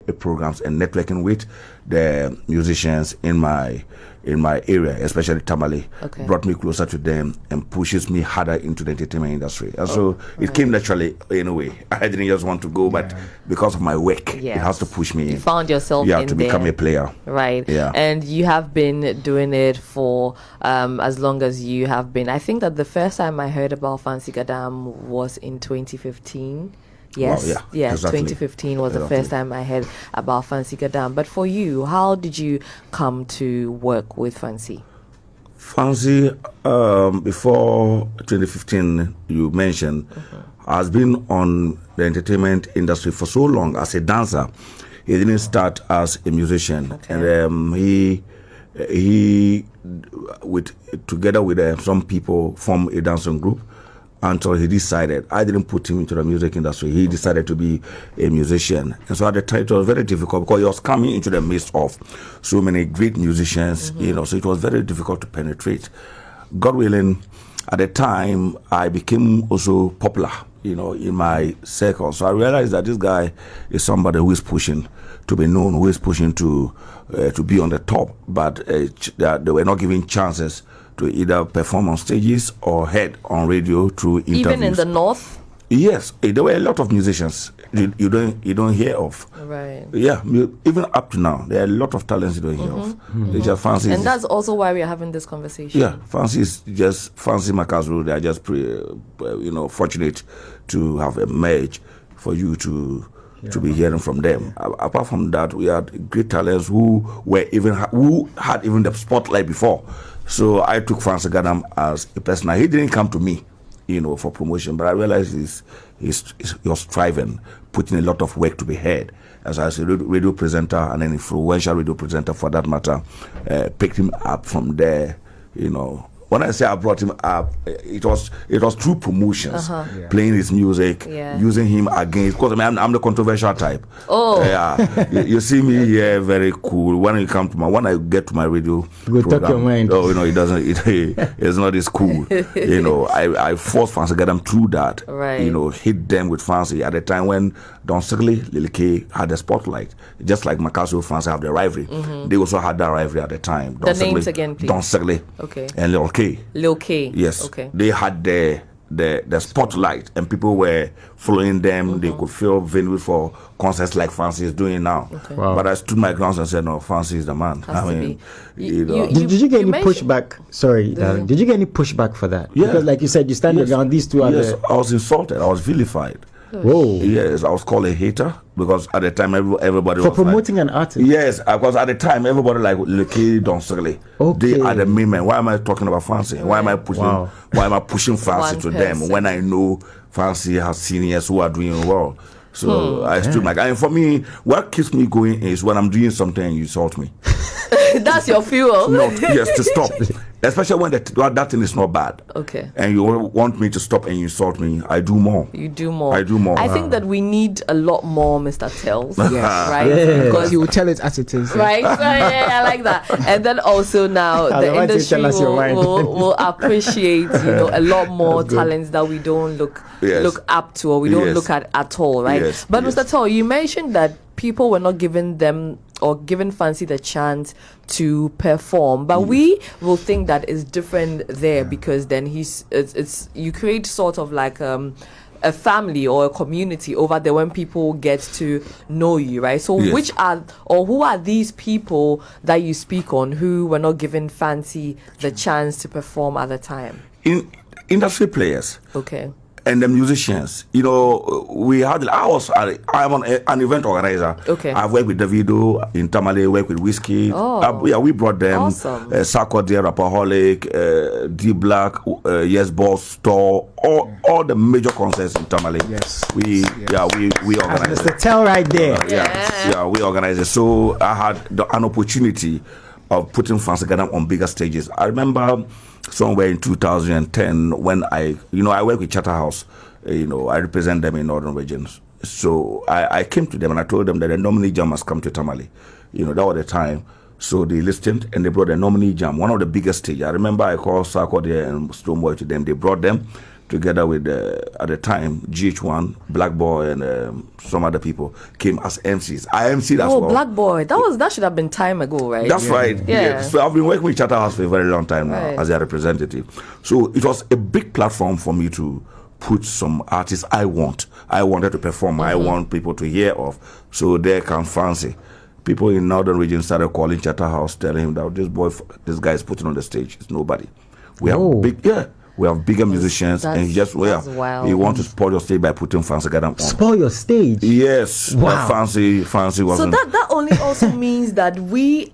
programs and networking with the musicians in my area, especially Tamale, brought me closer to them and pushes me harder into the entertainment industry. And so it came naturally in a way. I didn't just want to go, but because of my work, it has to push me. You found yourself in to become a player. Right. Yeah. And you have been doing it for as long as you have been. I think that the first time I heard about Fancy Gadam was in 2015. Yes, well, yeah, exactly. 2015 was the first time I heard about Fancy Gadam. But for you, how did you come to work with Fancy? Fancy, before 2015, you mentioned, has been on the entertainment industry for so long as a dancer. He didn't start as a musician, and he together with some people formed a dancing group. Until he decided, I didn't put him into the music industry. He decided to be a musician. And so at the time, it was very difficult because he was coming into the midst of so many great musicians, so it was very difficult to penetrate. God willing, at the time, I became also popular, in my circle. So I realized that this guy is somebody who is pushing to be known, who is pushing to be on the top, but they were not giving chances to either perform on stages or head on radio through interviews. Even in the north? Yes, there were a lot of musicians you don't hear of. Right. Yeah, even up to now, there are a lot of talents you don't hear of. They just fancy. And that's also why we are having this conversation. Yeah, fancy Macasu. They are just fortunate to have emerged for you to be hearing from them. Apart from that, we had great talents who had even the spotlight before. So I took Fancy Gadam as a person. He didn't come to me, for promotion, but I realized he was striving, putting a lot of work to be heard. As a radio presenter and an influential radio presenter for that matter, picked him up from there, When I say I brought him up, it was through promotions, playing his music, using him against. Because I'm the controversial type. Oh, yeah. you see me here, very cool. When I get to my radio program, talk your mind. Oh, it doesn't. It's not as cool. I forced Fancy Gadam through that. Right. Hit them with Fancy at the time when Don Sigley, Lil K had the spotlight. Just like Macasu, Fancy have the rivalry. They also had that rivalry at the time. The names again, please. Don Sigley. Okay. And Lil K. Lil K. Yes. Okay. They had the spotlight, and people were following them. They could fill venues for concerts like Fancy is doing now. Okay. Wow. But I stood my ground and said, no, Fancy is the man. Did Did you get any pushback? Sorry, did you get any pushback for that? Yeah. Because like you said, you stand around these two. Yes, I was insulted. I was vilified. Whoa. Yes, I was called a hater because at the time everybody for was promoting an artist. Yes, because at the time everybody like Lucky Don Sigley. Okay. They are the main men. Why am I talking about Fancy? Why am I pushing? Wow. Why am I pushing Fancy to them when I know Fancy has seniors who are doing well? So I stood my ground. And for me, what keeps me going is when I'm doing something and you insult me. That's your fuel. Yes, to stop. Especially when that thing is not bad. Okay. And you want me to stop and you insult me, I do more. You do more. I do more. I think that we need a lot more Mr. Tells. Yes. Right? Yeah. Because you will tell it as it is. Right? So, I like that. And then also now the industry will appreciate, a lot more talents that we don't look up to or we don't look at all, right? Yes. But Mr. Tell, you mentioned that people were not giving them or giving Fancy the chance to perform, but we will think that it's different there because then you create sort of like a family or a community over there when people get to know you, right? So who are these people that you speak on who were not giving Fancy the chance to perform at the time? Industry players. Okay. And the musicians, I'm an event organizer. Okay. I've worked with Davido in Tamale, worked with Whiskey. We brought them. Awesome. Sarko, Dear Rapaholic, D Black, Yes Boss, Store, all the major concerts in Tamale. Yes. We organize Mr. Tell right there. We organize it. So I had an opportunity of putting Fancy Gadam on bigger stages. I remember somewhere in 2010 when I work with Charterhouse, I represent them in northern regions. So I came to them and I told them that the nominee jam must come to Tamale. That was the time. So they listened and they brought the nominee jam, one of the biggest stages. I remember I called Sarko there and Stoneboy to them. They brought them. together with at the time GH1, Black Boy, and some other people came as MCs. I MC'd as well. Oh, Black Boy, that should have been time ago, right? That's right. Yeah. So I've been working with Charterhouse for a very long time now as their representative. So it was a big platform for me to put some artists I wanted to perform. I want people to hear of. So there comes Fancy. People in Northern region started calling Charterhouse, telling him that this guy is putting on the stage. It's nobody. We have bigger musicians, and he wants to spoil your stage by putting Fancy Gadam on. Spoil your stage? Yes. Wow. Fancy wasn't. So that only also means that we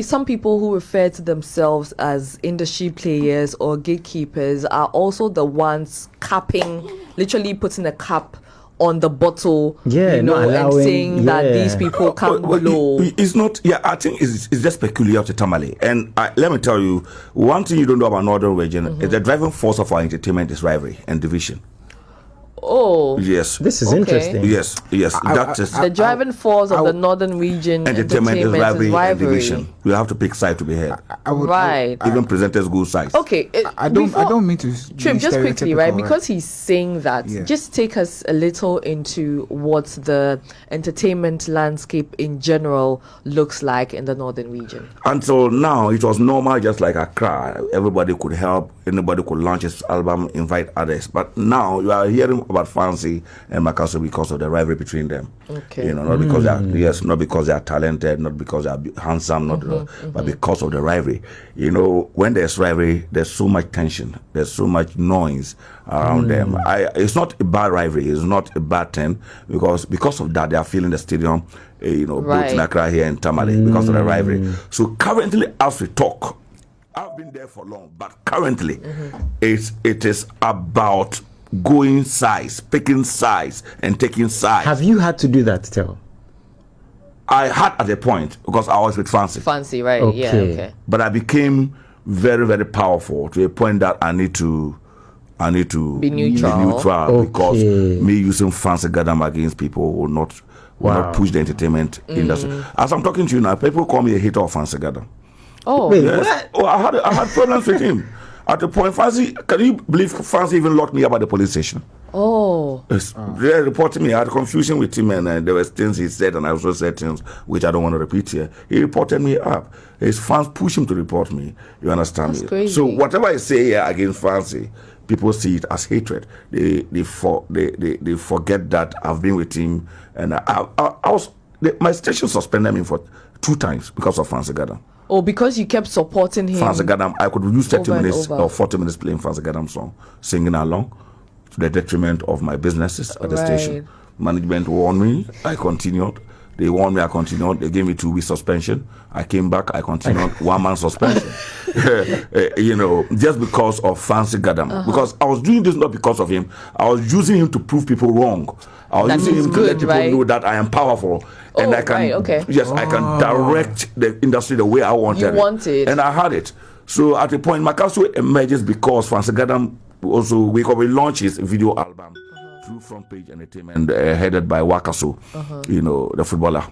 some people who refer to themselves as industry players or gatekeepers are also the ones literally putting a cap on the bottle, and saying that these people can't blow. It's not. Yeah, I think it's just peculiar to Tamale. And let me tell you, one thing you don't know about Northern region is the driving force of our entertainment is rivalry and division. Oh, yes. This is interesting. Yes. The driving force of the Northern region entertainment is rivalry and division. You have to pick side to be heard. Even presenters go sides. Okay. I don't mean to. Trip, just quickly, right? Because he's saying that. Yeah. Just take us a little into what the entertainment landscape in general looks like in the Northern region. Until now, it was normal, just like Accra. Everybody could help. Anybody could launch his album, invite others. But now you are hearing about Fancy and Macasu because of the rivalry between them. Okay. Not because not because they are talented, not because they are handsome, but because of the rivalry. When there's rivalry, there's so much tension, there's so much noise around them. It's not a bad rivalry, it's not a bad thing, because of that they are filling the stadium, both in Accra here and Tamale because of the rivalry. So currently, as we talk, I've been there for long, but currently it is about going sides, picking sides, and taking sides. Have you had to do that, Tell? I had at a point because I was with Fancy. Fancy, right? Okay. Yeah. Okay. But I became very, very powerful to a point that I need to be neutral. Because me using Fancy Gadam against people will not push the entertainment industry. As I'm talking to you now, people call me a hater of Fancy Gadam. Oh, wait, yes. what? I had problems with him. At the point, Fancy, can you believe Fancy even locked me up at the police station? Oh. They reported me. I had confusion with him, and there were things he said, and I also said things which I don't want to repeat here. He reported me up. His fans pushed him to report me. You understand That's me? crazy. So whatever I say here against Fancy, people see it as hatred. They forget that I've been with him, and my station suspended me for 2 times because of Fancy Gadam. Oh, because you kept supporting him. Fancy Gadam, I could use 30 minutes or 40 minutes playing Fancy Gadam song, singing along, to the detriment of my businesses at the station. Management warned me, I continued. They warned me, I continued. They gave me 2 weeks suspension. I came back, I continued. 1 month suspension. Just because of Fancy Gadam. Because I was doing this not because of him. I was using him to prove people wrong. I was using him to let people know that I am powerful. And I can, I can direct the industry the way I wanted. You wanted. And I had it. So at a point, Macasu emerges because Fancy Gadam also, we launched his video album through Front Page Entertainment, headed by Macasu, the footballer.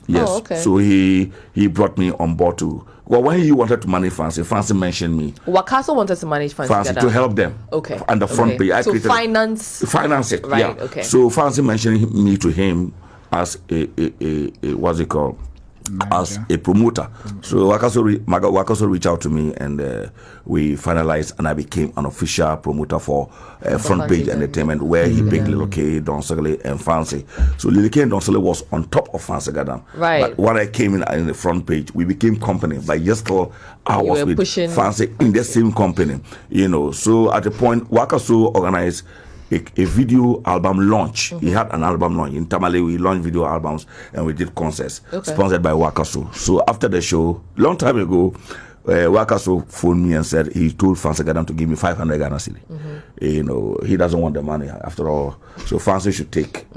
Yes. Oh, okay. So he brought me on board too. Well, when he wanted to manage Fancy mentioned me. Macasu wanted to manage Fancy to help them. Okay. And the Front Page. So finance it. Right. Yeah. Okay. So Fancy mentioned me to him as a what's it called? As a promoter. So Macasu reached out to me, and we finalized, and I became an official promoter for Front Page Entertainment, where he picked Lil K, Don Segale, and Fancy. So Lil K and Don Segale was on top of Fancy Gadam. Right. But when I came in the Front Page, we became company. But just till I was with Fancy in the same company. So at the point, Macasu organized a video album launch. He had an album launch. In Tamale, we launched video albums and we did concerts sponsored by Macasu. So after the show, long time ago, Macasu phoned me and said he told Fancy Gadam to give me 500 Ghana cedi. He doesn't want the money after all. So Fancy should take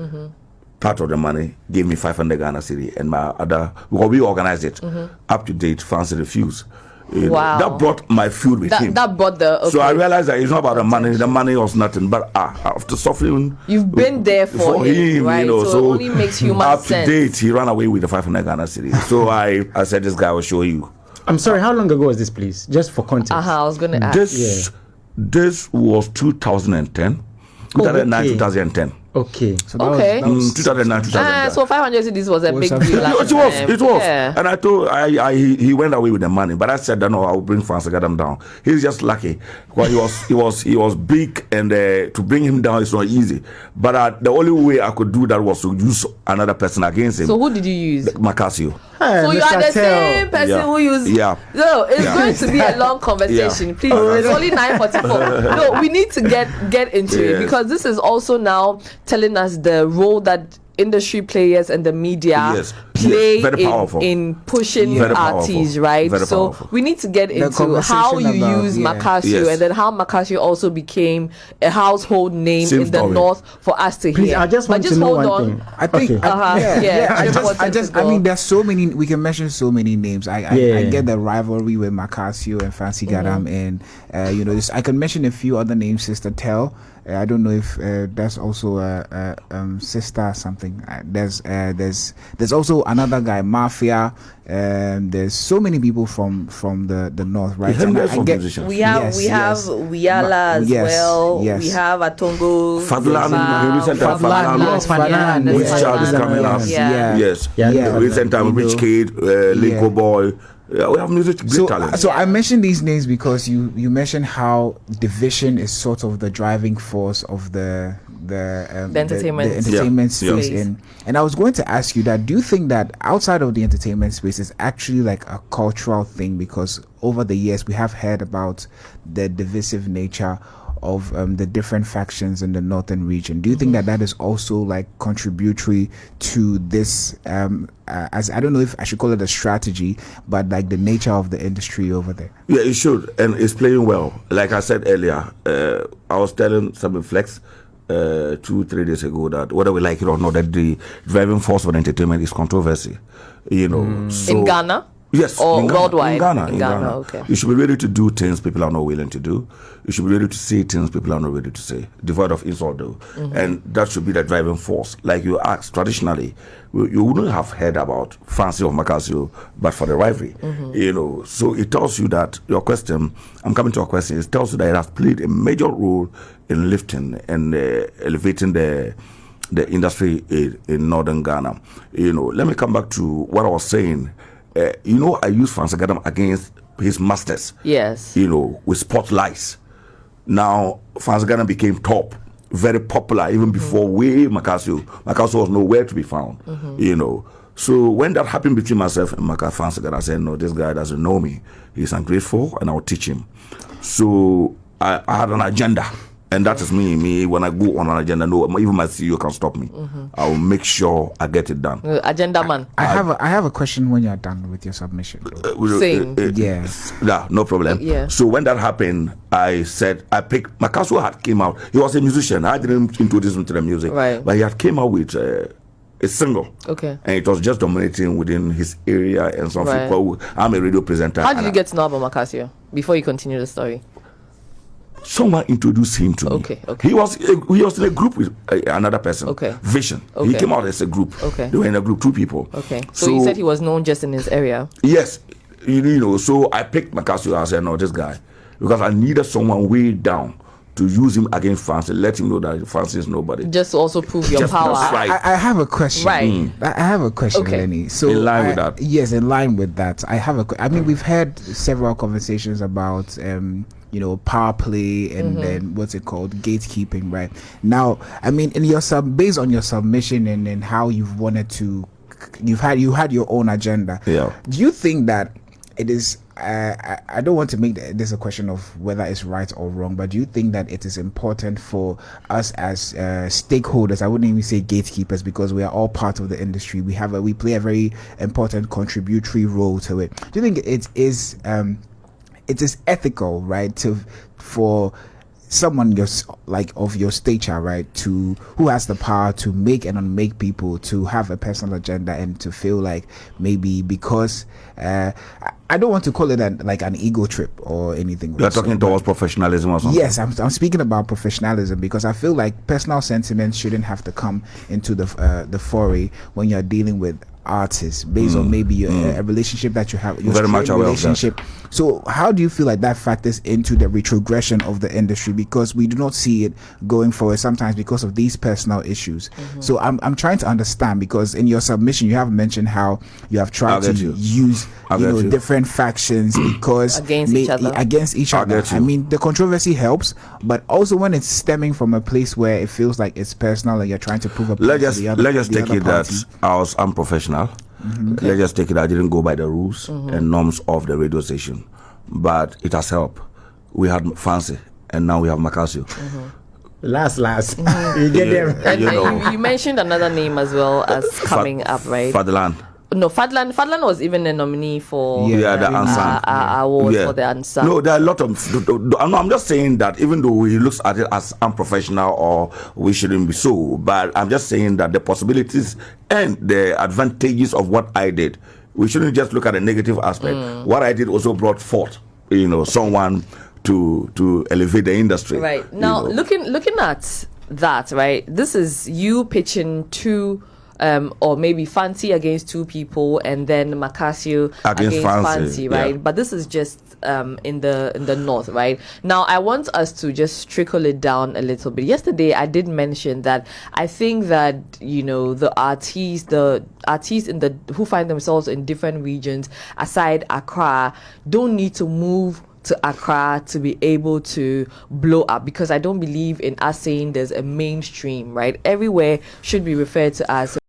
part of the money, gave me 500 Ghana cedi, and my other, because we organized it, up to date, Fancy refused. That brought my feud with him. That brought the. So I realized that it's not about the money. The money was nothing. But after suffering, you've been there for him, right? So it only makes human up sense. To date, he ran away with the 500 Ghana cedi. So I said, this guy will show you. I'm sorry. How long ago was this, please? Just for context. I was going to ask. This was 2010. 2009, 2010. Okay. So that was 2009, 2010. So 500 cities was a big deal. It was. Yeah. And I told he went away with the money, but I said, no, I will bring Francis Gadam down. He's just lucky. Well, he was big, and to bring him down is not easy. But the only way I could do that was to use another person against him. So who did you use? Macasu. So you are the same person who used. Yeah. No, it's going to be a long conversation. Please, it's only 9:44. No, we need to get into it, because this is also now telling us the role that industry players and the media play in pushing artists, right? So we need to get into how you use Macasu, and then how Macasu also became a household name in the North for us to hear. I just want to know one thing. I think I mean, there's so many, we can mention so many names. I get the rivalry with Macasu and Fancy Gadam, and I can mention a few other names. Sister Tell, I don't know if that's also sister something. There's also another guy, Mafia. There's so many people from the North, right? We have Wiala as well. Yes. We have Atongo, Fadlan, which child is coming up? Yes. Recent time, Rich Kid, Linko Boy. Yeah, we have music great talent. So I mentioned these names because you mentioned how division is sort of the driving force of the entertainment space. And I was going to ask you that, do you think that outside of the entertainment space is actually like a cultural thing? Because over the years we have heard about the divisive nature of the different factions in the northern region. Do you think that is also like contributory to this, as I don't know if I should call it a strategy, but like the nature of the industry over there? Yeah, it should, and it's playing well. Like I said earlier, I was telling Samuel Flex 2-3 days ago that whether we like it or not, that the driving force of entertainment is controversy. So, in Ghana. Yes, or worldwide. In Ghana. Okay. You should be ready to do things people are not willing to do. You should be ready to say things people are not ready to say, devoid of insult though. And that should be the driving force. Like you asked, traditionally, you wouldn't have heard about Fancy or Macasu, but for the rivalry. So it tells you that your question, I'm coming to a question, it tells you that it has played a major role in lifting and elevating the industry in northern Ghana. Let me come back to what I was saying. I use Fancy Gadam against his masters. Yes. With spotlights. Now, Fancy Gadam became top, very popular, even before Macasu. Macasu was nowhere to be found. So when that happened between myself and Fancy Gadam, I said, no, this guy doesn't know me. He's ungrateful, and I'll teach him. So I had an agenda. And that is me. When I go on an agenda, no, even my CEO can stop me. I will make sure I get it done. Agenda man. I have a question when you're done with your submission. Yeah, no problem. Yeah. So when that happened, I said I picked. Macasu had came out. He was a musician. I didn't introduce him to the music, right? But he had came out with a single. Okay. And it was just dominating within his area and something. Right. I'm a radio presenter. How did you get to know about Macasu before you continue the story? Someone introduced him to me. Okay. He was in a group with another person. Okay. Vision. Okay. He came out as a group. Okay. They were in a group, 2 people. Okay. So you said he was known just in his area. Yes. So I picked Macasu. I said, no, this guy, because I needed someone way down to use him against Fancy, let him know that Fancy is nobody. Just to also prove your power. Right. I have a question. Right. I have a question, Lenny. So in line with that. Yes, in line with that. I mean, we've had several conversations about power play and then what's it called, gatekeeping, right? Now, I mean, in your based on your submission and how you've wanted to, you had your own agenda. Yeah. Do you think that it is? I don't want to make this a question of whether it's right or wrong, but do you think that it is important for us as stakeholders? I wouldn't even say gatekeepers, because we are all part of the industry. We play a very important contributory role to it. Do you think it is ethical, right, for someone of your stature, right, who has the power to make and unmake people, to have a personal agenda and to feel like maybe because I don't want to call it an ego trip or anything. You're talking towards professionalism or something? Yes, I'm speaking about professionalism, because I feel like personal sentiments shouldn't have to come into the foray when you're dealing with artists based on maybe a relationship that you have, your very much aware relationship. So how do you feel like that factors into the retrogression of the industry? Because we do not see it going forward sometimes because of these personal issues. So I'm trying to understand, because in your submission you have mentioned how you have tried to use different factions because against each other. I mean, the controversy helps, but also when it's stemming from a place where it feels like it's personal and you're trying to prove a point. Let's just take it that I was unprofessional. Okay. Let's just take it I didn't go by the rules and norms of the radio station, but it has helped. We had Fancy and now we have Macasu. Last you get there. And you mentioned another name as well as coming up, right? Fadlan. No, Fadlan was even a nominee for the Unsung award for the Unsung. No, there are a lot of. I'm just saying that even though he looks at it as unprofessional or we shouldn't be so, but I'm just saying that the possibilities and the advantages of what I did, we shouldn't just look at the negative aspect. What I did also brought forth, someone to elevate the industry. Right now, looking at that, right? This is you pitching two. Or maybe Fancy against two people, and then Macasu against Fancy, right? Yeah. But this is just in the north, right? Now I want us to just trickle it down a little bit. Yesterday I did mention that I think that the artists who find themselves in different regions aside Accra don't need to move to Accra to be able to blow up, because I don't believe in us saying there's a mainstream, right? Everywhere should be referred to as